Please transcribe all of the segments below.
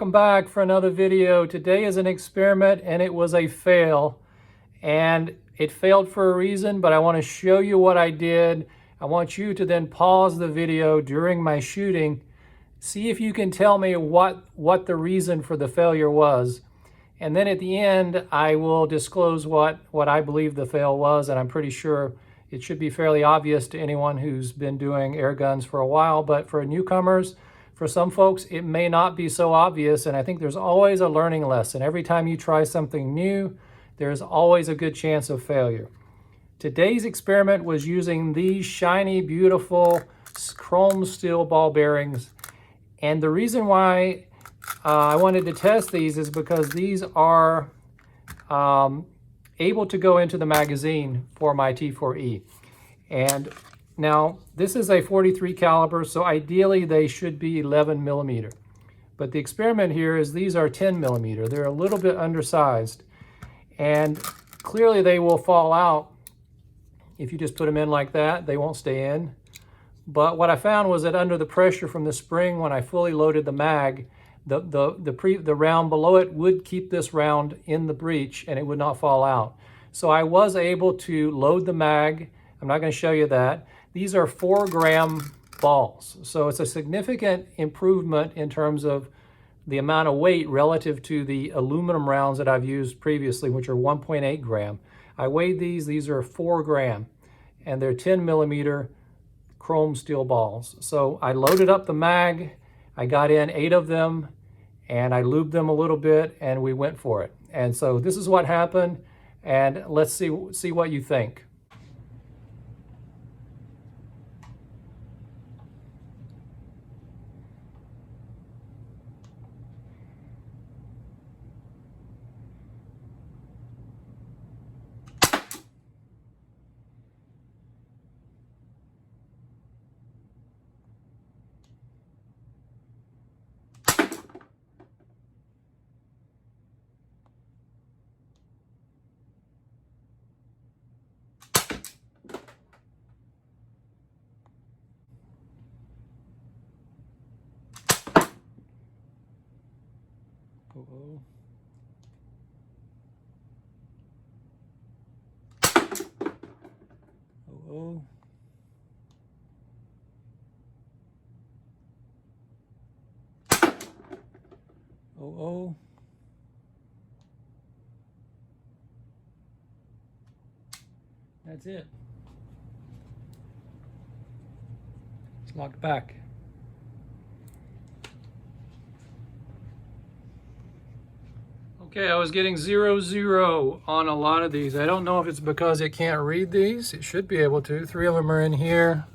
welcome back for another video. Today is an experiment and it was a fail. And it failed for a reason, but I want to show you what I did. I want you to then pause the video during my shooting. See if you can tell me what the reason for the failure was. And then at the end, I will disclose what I believe the fail was, and I'm pretty sure it should be fairly obvious to anyone who's been doing air guns for a while, but for newcomers, for some folks, it may not be so obvious, and I think there's always a learning lesson. Every time you try something new, there's always a good chance of failure. Today's experiment was using these shiny, beautiful chrome steel ball bearings, and the reason why I wanted to test these is because these are able to go into the magazine for my T4E. And now this is a 43 caliber, so ideally they should be 11 millimeter. But the experiment here is these are 10 millimeter. They're a little bit undersized, and clearly they will fall out if you just put them in like that. They won't stay in. But what I found was that under the pressure from the spring, when I fully loaded the mag, the round below it would keep this round in the breech and it would not fall out. So I was able to load the mag. I'm not going to show you that. These are 4-gram balls. So it's a significant improvement in terms of the amount of weight relative to the aluminum rounds that I've used previously, which are 1.8 gram. I weighed these are 4 gram, and they're 10 millimeter chrome steel balls. So I loaded up the mag, I got in 8 of them, and I lubed them a little bit, and we went for it. And so this is what happened, and let's see what you think. Uh-oh. Uh-oh. Uh-oh. That's it. It's locked back. Okay, I was getting 0-0 on a lot of these. I don't know if it's because it can't read these. It should be able to. 3 of them are in here.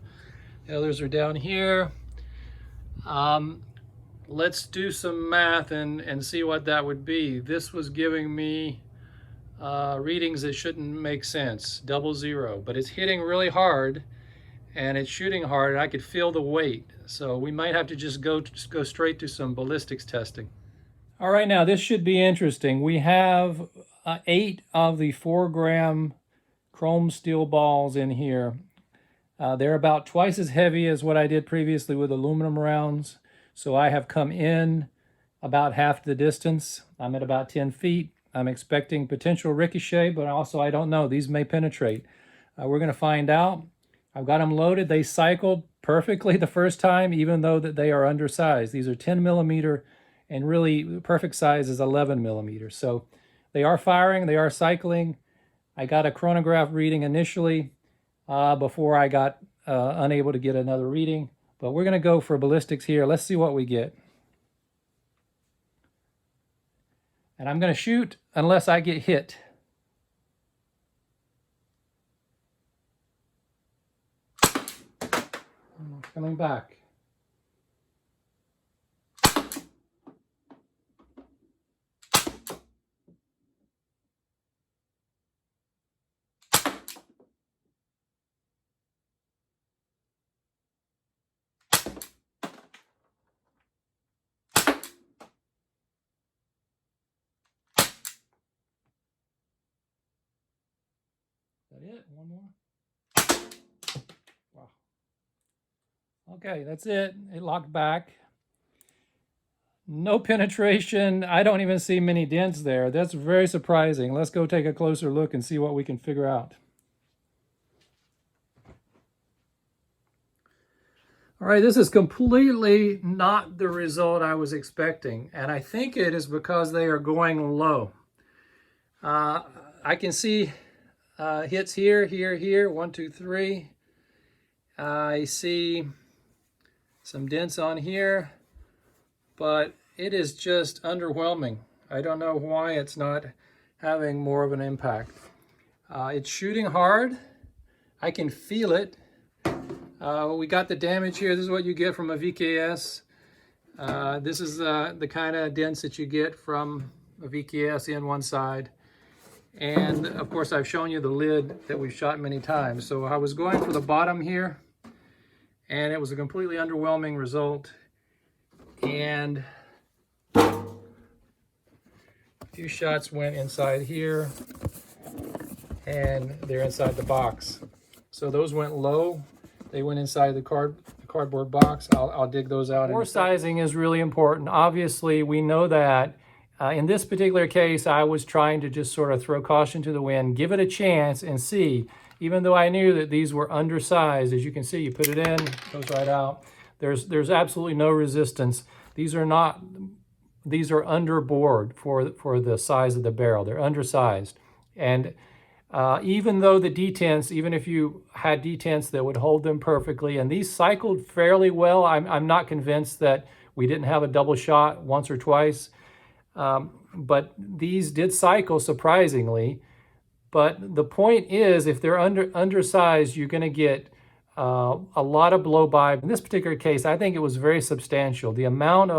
The others are down here. Let's do some math and see what that would be. This was giving me readings that shouldn't make sense. 0-0, but it's hitting really hard and it's shooting hard, and I could feel the weight. So we might have to just go straight to some ballistics testing. All right, now this should be interesting. We have 8 of the 4-gram chrome steel balls in here. They're about twice as heavy as what I did previously with aluminum rounds. So I have come in about half the distance. I'm at about 10 feet. I'm expecting potential ricochet, but also I don't know. These may penetrate. We're going to find out. I've got them loaded. They cycled perfectly the first time, even though that they are undersized. These are 10 millimeter, and really perfect size is 11 millimeters. So they are firing, they are cycling. I got a chronograph reading initially before I got unable to get another reading, but we're gonna go for ballistics here. Let's see what we get. And I'm gonna shoot unless I get hit. I'm coming back. Is that it? One more? Wow. Okay, that's it. It locked back. No penetration. I don't even see many dents there. That's very surprising. Let's go take a closer look and see what we can figure out. All right, this is completely not the result I was expecting, and I think it is because they are going low. I can see hits here, here, here, 1, 2, 3. I see some dents on here, but it is just underwhelming. I don't know why it's not having more of an impact. It's shooting hard. I can feel it. We got the damage here. This is what you get from a VKS. This is the kind of dents that you get from a VKS in one side. And of course, I've shown you the lid that we've shot many times. So I was going for the bottom here, and it was a completely underwhelming result. And a few shots went inside here, and they're inside the box. So those went low. They went inside the cardboard box. I'll dig those out. Bore sizing is really important. Obviously, we know that. In this particular case, I was trying to just sort of throw caution to the wind, give it a chance and see, even though I knew that these were undersized. As you can see, you put it in, it goes right out. There's absolutely no resistance. These are underbored for the size of the barrel. They're undersized. And even though the detents, even if you had detents that would hold them perfectly, and these cycled fairly well, I'm not convinced that we didn't have a double shot once or twice. But these did cycle surprisingly. But the point is, if they're undersized, you're going to get a lot of blow-by. In this particular case, I think it was very substantial. The amount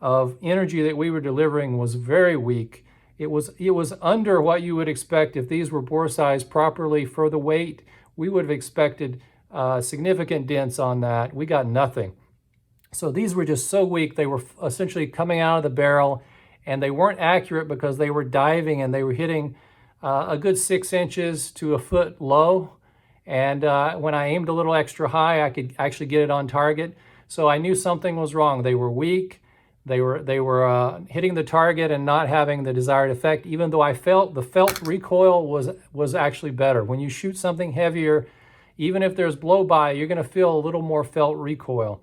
of energy that we were delivering was very weak. It was under what you would expect if these were bore sized properly for the weight. We would have expected significant dents on that. We got nothing. So these were just so weak. They were essentially coming out of the barrel, and they weren't accurate because they were diving and they were hitting a good 6 inches to a foot low. And when I aimed a little extra high, I could actually get it on target. So I knew something was wrong. They were weak. They were hitting the target and not having the desired effect, even though I felt the felt recoil was actually better. When you shoot something heavier, even if there's blow-by, you're going to feel a little more felt recoil.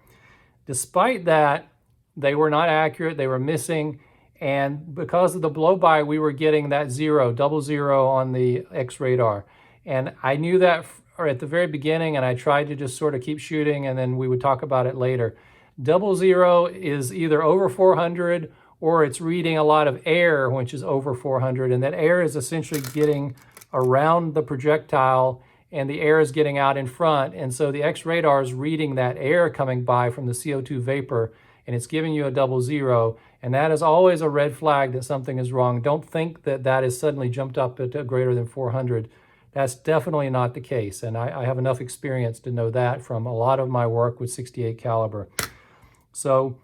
Despite that, they were not accurate. They were missing. And because of the blow-by, we were getting that double zero on the X radar. And I knew that at the very beginning, and I tried to just sort of keep shooting, and then we would talk about it later. Double zero is either over 400 or it's reading a lot of air, which is over 400. And that air is essentially getting around the projectile, and the air is getting out in front. And so the X radar is reading that air coming by from the CO2 vapor, and it's giving you a double zero. And that is always a red flag that something is wrong. Don't think that that has suddenly jumped up to greater than 400. That's definitely not the case. And I have enough experience to know that from a lot of my work with 68 caliber. So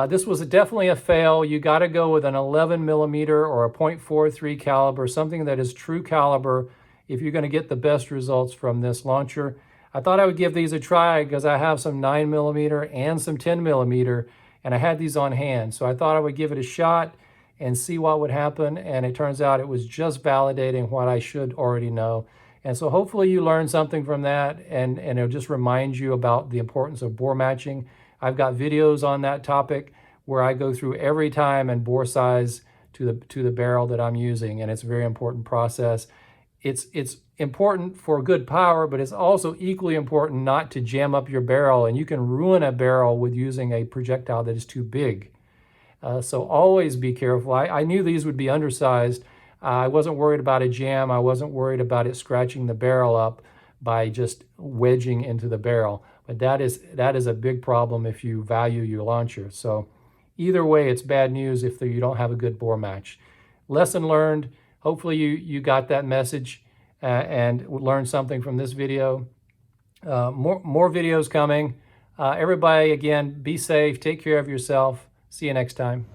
this was definitely a fail. You got to go with an 11 millimeter or a .43 caliber, something that is true caliber, if you're going to get the best results from this launcher. I thought I would give these a try because I have some 9 millimeter and some 10 millimeter, and I had these on hand. So I thought I would give it a shot and see what would happen. And it turns out it was just validating what I should already know. And so hopefully you learned something from that, and it'll just remind you about the importance of bore matching. I've got videos on that topic where I go through every time and bore size to the barrel that I'm using, and it's a very important process. It's important for good power, but it's also equally important not to jam up your barrel, and you can ruin a barrel with using a projectile that is too big. So always be careful. I knew these would be undersized. I wasn't worried about a jam. I wasn't worried about it scratching the barrel up by just wedging into the barrel. But that is a big problem if you value your launcher. So either way, it's bad news if you don't have a good bore match. Lesson learned. Hopefully you got that message and learned something from this video. More videos coming. Everybody, again, be safe. Take care of yourself. See you next time.